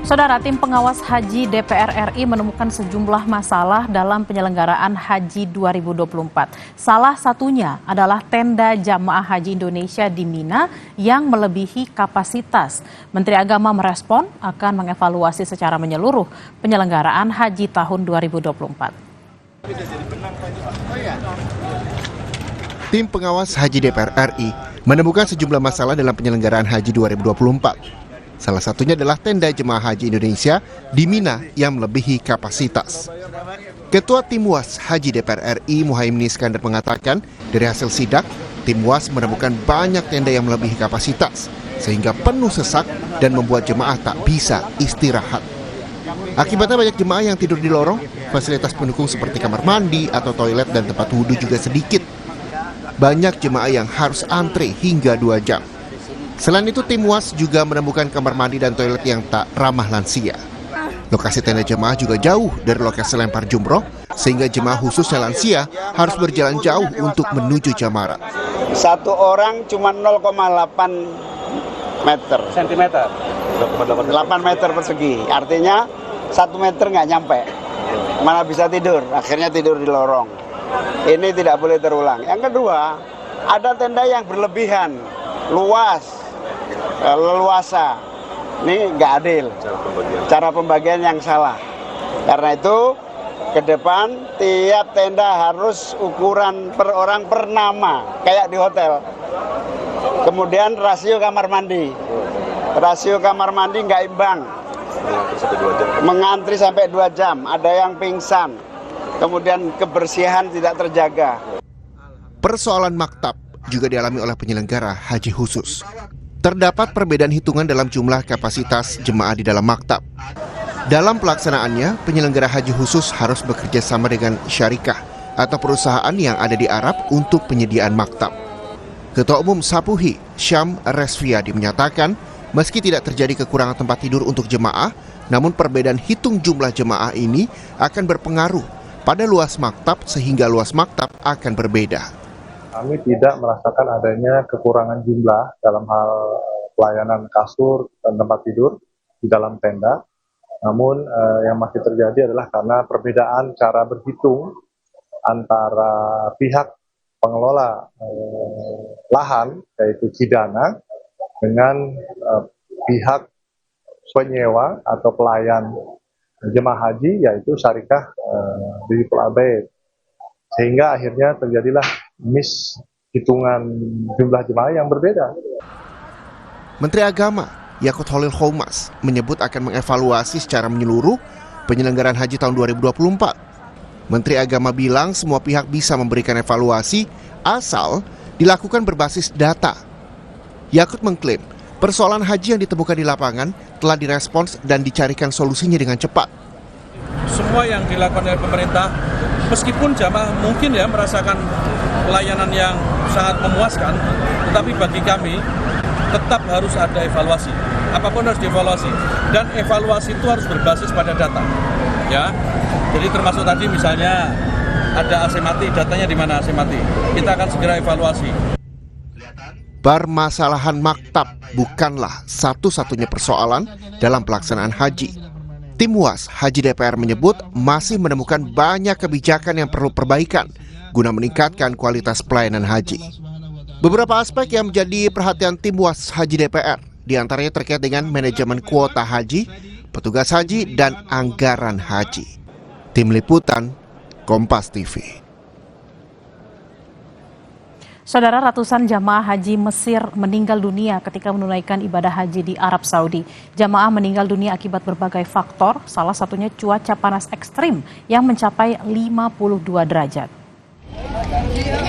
Saudara, tim pengawas haji DPR RI menemukan sejumlah masalah dalam penyelenggaraan haji 2024. Salah satunya adalah tenda jamaah haji Indonesia di Mina yang melebihi kapasitas. Menteri Agama merespon akan mengevaluasi secara menyeluruh penyelenggaraan haji tahun 2024. Tim pengawas haji DPR RI menemukan sejumlah masalah dalam penyelenggaraan haji 2024. Salah satunya adalah tenda jemaah haji Indonesia di Mina yang melebihi kapasitas. Ketua Tim Was Haji DPR RI Muhaimin Iskandar mengatakan, dari hasil sidak, Tim Was menemukan banyak tenda yang melebihi kapasitas, sehingga penuh sesak dan membuat jemaah tak bisa istirahat. Akibatnya banyak jemaah yang tidur di lorong, fasilitas pendukung seperti kamar mandi atau toilet dan tempat wudhu juga sedikit. Banyak jemaah yang harus antre hingga 2 jam. Selain itu, Tim Was juga menemukan kamar mandi dan toilet yang tak ramah lansia. Lokasi tenda jemaah juga jauh dari lokasi lempar jumroh, sehingga jemaah khususnya lansia harus berjalan jauh untuk menuju jamarat. Satu orang cuma 0,8 meter. Sentimeter? 8 meter persegi, artinya 1 meter nggak nyampe. Mana bisa tidur, akhirnya tidur di lorong. Ini tidak boleh terulang. Yang kedua, ada tenda yang berlebihan, luas, leluasa. Ini nggak adil, cara pembagian yang salah. Karena itu ke depan tiap tenda harus ukuran per orang per nama, kayak di hotel. Kemudian rasio kamar mandi nggak imbang, mengantri sampai 2 jam, ada yang pingsan, kemudian kebersihan tidak terjaga. Persoalan maktab juga dialami oleh penyelenggara haji khusus. Terdapat perbedaan hitungan dalam jumlah kapasitas jemaah di dalam maktab. Dalam pelaksanaannya, penyelenggara haji khusus harus bekerja sama dengan syarikah atau perusahaan yang ada di Arab untuk penyediaan maktab. Ketua Umum Sapuhi, Syam Resviadi menyatakan, meski tidak terjadi kekurangan tempat tidur untuk jemaah, namun perbedaan hitung jumlah jemaah ini akan berpengaruh pada luas maktab sehingga luas maktab akan berbeda. Kami tidak merasakan adanya kekurangan jumlah dalam hal pelayanan kasur dan tempat tidur di dalam tenda. Namun yang masih terjadi adalah karena perbedaan cara berhitung antara pihak pengelola lahan, yaitu Cidana, dengan pihak penyewa atau pelayan jemaah haji, yaitu Syarikah Bidul Abaid. Sehingga akhirnya terjadilah hitungan jumlah jemaah yang berbeda. Menteri Agama Yakut Holil Khomas menyebut akan mengevaluasi secara menyeluruh penyelenggaraan haji tahun 2024. Menteri Agama bilang semua pihak bisa memberikan evaluasi asal dilakukan berbasis data. Yakut mengklaim persoalan haji yang ditemukan di lapangan telah direspons dan dicarikan solusinya dengan cepat. Semua yang dilakukan oleh pemerintah, meskipun jamaah mungkin merasakan pelayanan yang sangat memuaskan, tetapi bagi kami tetap harus ada evaluasi. Apapun harus dievaluasi, dan evaluasi itu harus berbasis pada data. Ya, jadi termasuk tadi misalnya ada AC mati, datanya di mana AC mati. Kita akan segera evaluasi. Permasalahan maktab bukanlah satu-satunya persoalan dalam pelaksanaan haji. Tim Was Haji DPR menyebut masih menemukan banyak kebijakan yang perlu perbaikan guna meningkatkan kualitas pelayanan haji. Beberapa aspek yang menjadi perhatian Tim Was Haji DPR diantaranya terkait dengan manajemen kuota haji, petugas haji, dan anggaran haji. Tim Liputan, Kompas TV. Saudara, ratusan jamaah haji Mesir meninggal dunia ketika menunaikan ibadah haji di Arab Saudi. Jamaah meninggal dunia akibat berbagai faktor, salah satunya cuaca panas ekstrim yang mencapai 52 derajat.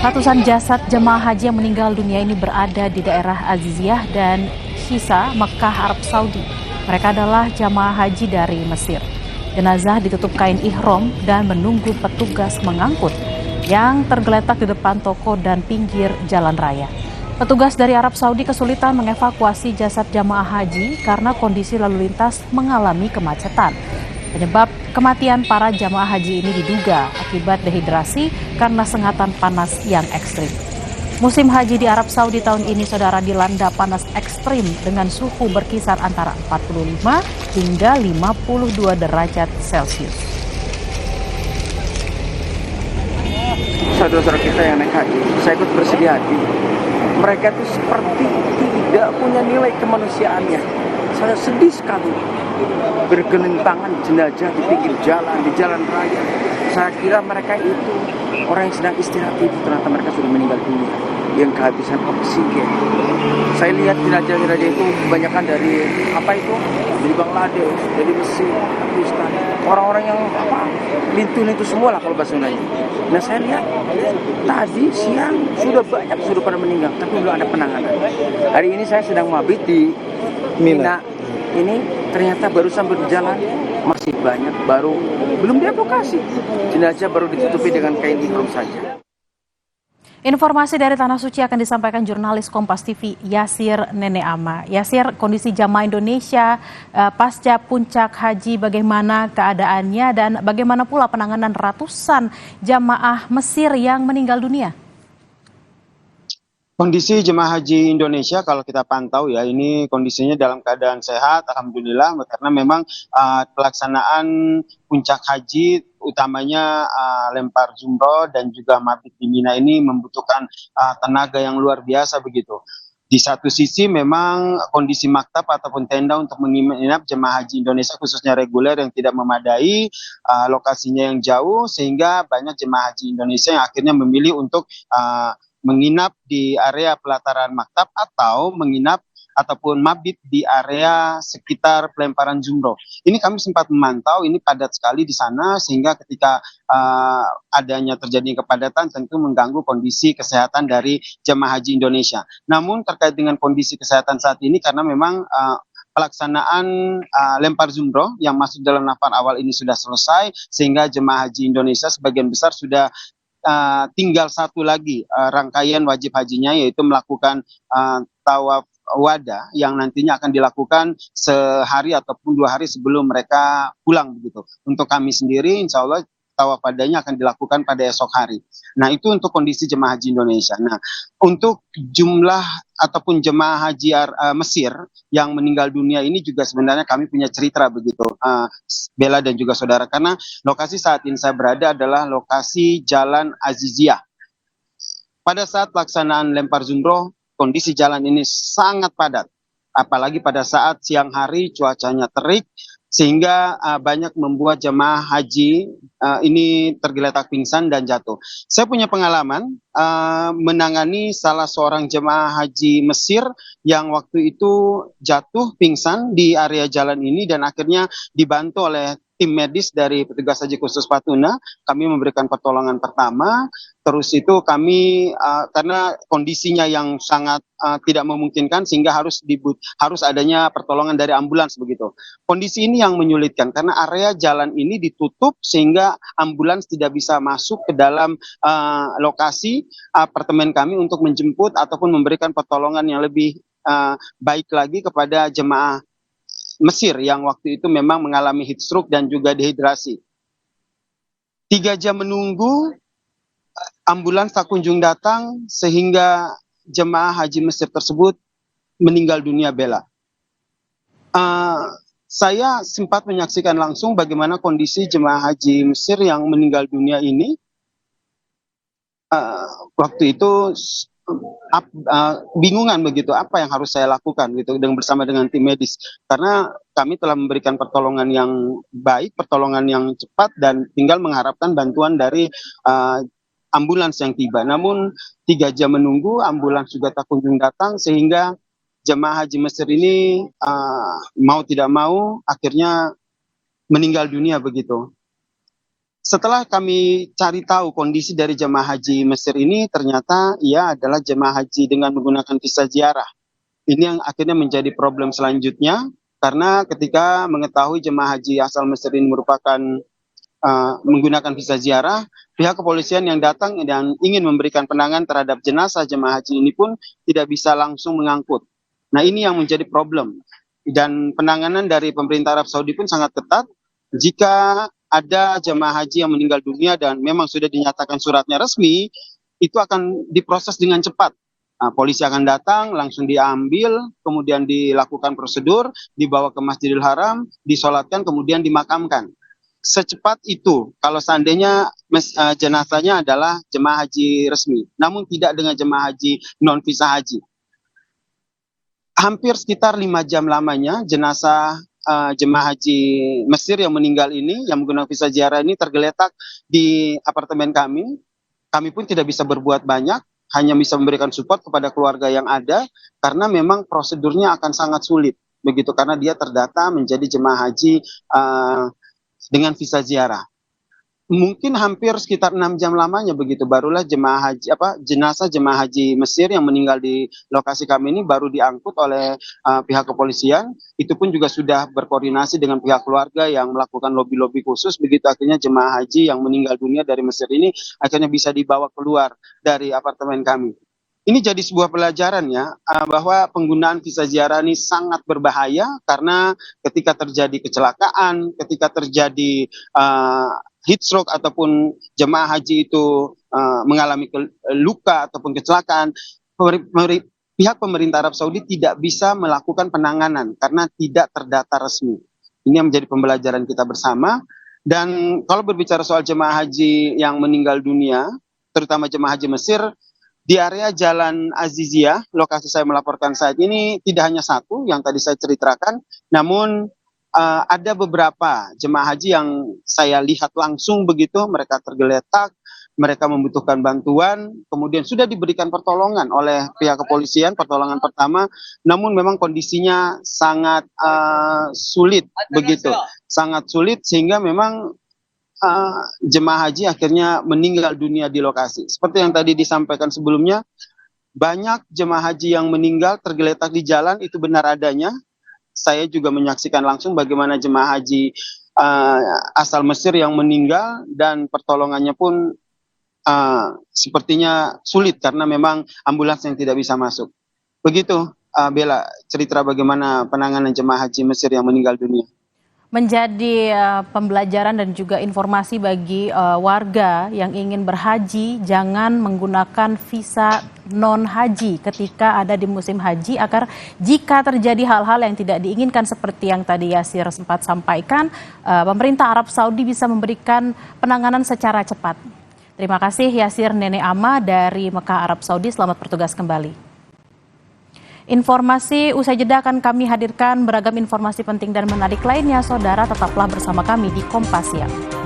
Ratusan jasad jamaah haji yang meninggal dunia ini berada di daerah Aziziyah dan Hisa, Mekah, Arab Saudi. Mereka adalah jamaah haji dari Mesir. Jenazah ditutup kain ihram dan menunggu petugas mengangkut yang tergeletak di depan toko dan pinggir jalan raya. Petugas dari Arab Saudi kesulitan mengevakuasi jasad jamaah haji karena kondisi lalu lintas mengalami kemacetan. Penyebab kematian para jamaah haji ini diduga akibat dehidrasi karena sengatan panas yang ekstrim. Musim haji di Arab Saudi tahun ini, saudara, dilanda panas ekstrim dengan suhu berkisar antara 45 hingga 52 derajat Celcius. Saudara-saudara kita yang naik haji, saya ikut bersedih hati. Mereka itu seperti tidak punya nilai kemanusiaannya. Saya sedih sekali. Bergelimpangan jenazah di pinggir jalan, di jalan raya. Saya kira mereka itu orang yang sedang istirahat itu, ternyata mereka sudah meninggal dunia, yang kehabisan oksigen. Saya lihat jenazah-jenazah itu kebanyakan dari dari Bangladesh, dari Mesir, Pakistan, orang-orang yang lintun itu semua lah kalau bahasa Sundanya. Nah, saya lihat tadi siang sudah pada meninggal, tapi belum ada penanganan. Hari ini saya sedang mabit di Mina. Ini ternyata barusan berjalan masih banyak, belum dievakuasi. Jenazah baru ditutupi dengan kain ihram saja. Informasi dari Tanah Suci akan disampaikan jurnalis Kompas TV Yasir Neneama. Yasir, kondisi jamaah Indonesia pasca puncak haji bagaimana keadaannya dan bagaimana pula penanganan ratusan jamaah Mesir yang meninggal dunia? Kondisi jemaah haji Indonesia kalau kita pantau ya, ini kondisinya dalam keadaan sehat, alhamdulillah, karena memang pelaksanaan puncak haji utamanya lempar jumroh dan juga mabit di Mina ini membutuhkan tenaga yang luar biasa begitu. Di satu sisi memang kondisi maktab ataupun tenda untuk menginap jemaah haji Indonesia khususnya reguler yang tidak memadai, lokasinya yang jauh, sehingga banyak jemaah haji Indonesia yang akhirnya memilih untuk menginap di area pelataran maktab atau menginap ataupun mabit di area sekitar pelemparan jumroh. Ini kami sempat memantau, ini padat sekali di sana, sehingga ketika adanya terjadi kepadatan tentu mengganggu kondisi kesehatan dari jemaah haji Indonesia. Namun terkait dengan kondisi kesehatan saat ini, karena memang pelaksanaan lempar jumroh yang masuk dalam nafar awal ini sudah selesai, sehingga jemaah haji Indonesia sebagian besar sudah tinggal satu lagi rangkaian wajib hajinya, yaitu melakukan tawaf wada yang nantinya akan dilakukan sehari ataupun 2 hari sebelum mereka pulang begitu. Untuk kami sendiri insya Allah tawaf wadanya akan dilakukan pada esok hari. Nah, itu untuk kondisi jemaah haji Indonesia. Nah, untuk jumlah ataupun jemaah haji Mesir yang meninggal dunia ini juga sebenarnya kami punya cerita begitu, Bella dan juga saudara, karena lokasi saat ini saya berada adalah lokasi Jalan Aziziyah. Pada saat pelaksanaan lempar jumroh, kondisi jalan ini sangat padat, apalagi pada saat siang hari cuacanya terik, sehingga banyak membuat jemaah haji ini tergeletak pingsan dan jatuh. Saya punya pengalaman menangani salah seorang jemaah haji Mesir yang waktu itu jatuh pingsan di area jalan ini dan akhirnya dibantu oleh tim medis dari petugas haji khusus Patuna. Kami memberikan pertolongan pertama, terus itu kami karena kondisinya yang sangat tidak memungkinkan sehingga harus adanya pertolongan dari ambulans begitu. Kondisi ini yang menyulitkan karena area jalan ini ditutup sehingga ambulans tidak bisa masuk ke dalam lokasi apartemen kami untuk menjemput ataupun memberikan pertolongan yang lebih baik lagi kepada jemaah Mesir yang waktu itu memang mengalami heat stroke dan juga dehidrasi. 3 jam menunggu, ambulans tak kunjung datang sehingga jemaah haji Mesir tersebut meninggal dunia, Bella. Saya sempat menyaksikan langsung bagaimana kondisi jemaah haji Mesir yang meninggal dunia ini. Waktu itu bingungan begitu, apa yang harus saya lakukan gitu bersama dengan tim medis, karena kami telah memberikan pertolongan yang baik, pertolongan yang cepat dan tinggal mengharapkan bantuan dari ambulans yang tiba. Namun 3 jam menunggu, ambulans juga tak kunjung datang sehingga jemaah haji Mesir ini mau tidak mau akhirnya meninggal dunia begitu. Setelah kami cari tahu kondisi dari jemaah haji Mesir ini, ternyata ia adalah jemaah haji dengan menggunakan visa ziarah. Ini yang akhirnya menjadi problem selanjutnya, karena ketika mengetahui jemaah haji asal Mesir ini merupakan menggunakan visa ziarah, pihak kepolisian yang datang dan ingin memberikan penanganan terhadap jenazah jemaah haji ini pun tidak bisa langsung mengangkut. Nah, ini yang menjadi problem. Dan penanganan dari pemerintah Arab Saudi pun sangat ketat. Jika ada jemaah haji yang meninggal dunia dan memang sudah dinyatakan suratnya resmi, itu akan diproses dengan cepat. Nah, polisi akan datang, langsung diambil, kemudian dilakukan prosedur, dibawa ke Masjidil Haram, disolatkan, kemudian dimakamkan. Secepat itu kalau seandainya jenazahnya adalah jemaah haji resmi, namun tidak dengan jemaah haji non visa haji. Hampir sekitar 5 jam lamanya jenazah jemaah haji Mesir yang meninggal ini, yang menggunakan visa ziarah ini tergeletak di apartemen kami. Kami pun tidak bisa berbuat banyak, hanya bisa memberikan support kepada keluarga yang ada, karena memang prosedurnya akan sangat sulit, begitu, karena dia terdata menjadi jemaah haji dengan visa ziarah. Mungkin hampir sekitar 6 jam lamanya begitu, barulah jenazah jemaah haji Mesir yang meninggal di lokasi kami ini baru diangkut oleh pihak kepolisian. Itu pun juga sudah berkoordinasi dengan pihak keluarga yang melakukan lobi-lobi khusus, begitu akhirnya jemaah haji yang meninggal dunia dari Mesir ini akhirnya bisa dibawa keluar dari apartemen kami. Ini jadi sebuah pelajaran ya, bahwa penggunaan visa ziarah ini sangat berbahaya, karena ketika terjadi kecelakaan, ketika terjadi heat stroke ataupun jemaah haji itu mengalami luka ataupun kecelakaan, pihak pemerintah Arab Saudi tidak bisa melakukan penanganan karena tidak terdata resmi. Ini yang menjadi pembelajaran kita bersama. Dan kalau berbicara soal jemaah haji yang meninggal dunia, terutama jemaah haji Mesir, di area Jalan Aziziyah, lokasi saya melaporkan saat ini, tidak hanya satu yang tadi saya ceritakan, namun ada beberapa jemaah haji yang saya lihat langsung begitu, mereka tergeletak, mereka membutuhkan bantuan, kemudian sudah diberikan pertolongan oleh pihak kepolisian, pertolongan pertama, namun memang kondisinya sangat sulit begitu, sangat sulit, sehingga memang jemaah haji akhirnya meninggal dunia di lokasi. Seperti yang tadi disampaikan sebelumnya, banyak jemaah haji yang meninggal tergeletak di jalan, itu benar adanya. Saya juga menyaksikan langsung bagaimana jemaah haji asal Mesir yang meninggal, dan pertolongannya pun sepertinya sulit karena memang ambulans yang tidak bisa masuk. Begitu, Bella, cerita bagaimana penanganan jemaah haji Mesir yang meninggal dunia. Menjadi pembelajaran dan juga informasi bagi warga yang ingin berhaji, jangan menggunakan visa non haji ketika ada di musim haji, agar jika terjadi hal-hal yang tidak diinginkan seperti yang tadi Yasir sempat sampaikan, pemerintah Arab Saudi bisa memberikan penanganan secara cepat. Terima kasih Yasir Nene Ama dari Mekah, Arab Saudi. Selamat bertugas kembali. Informasi usai jeda akan kami hadirkan beragam informasi penting dan menarik lainnya. Saudara, tetaplah bersama kami di Kompas Siang.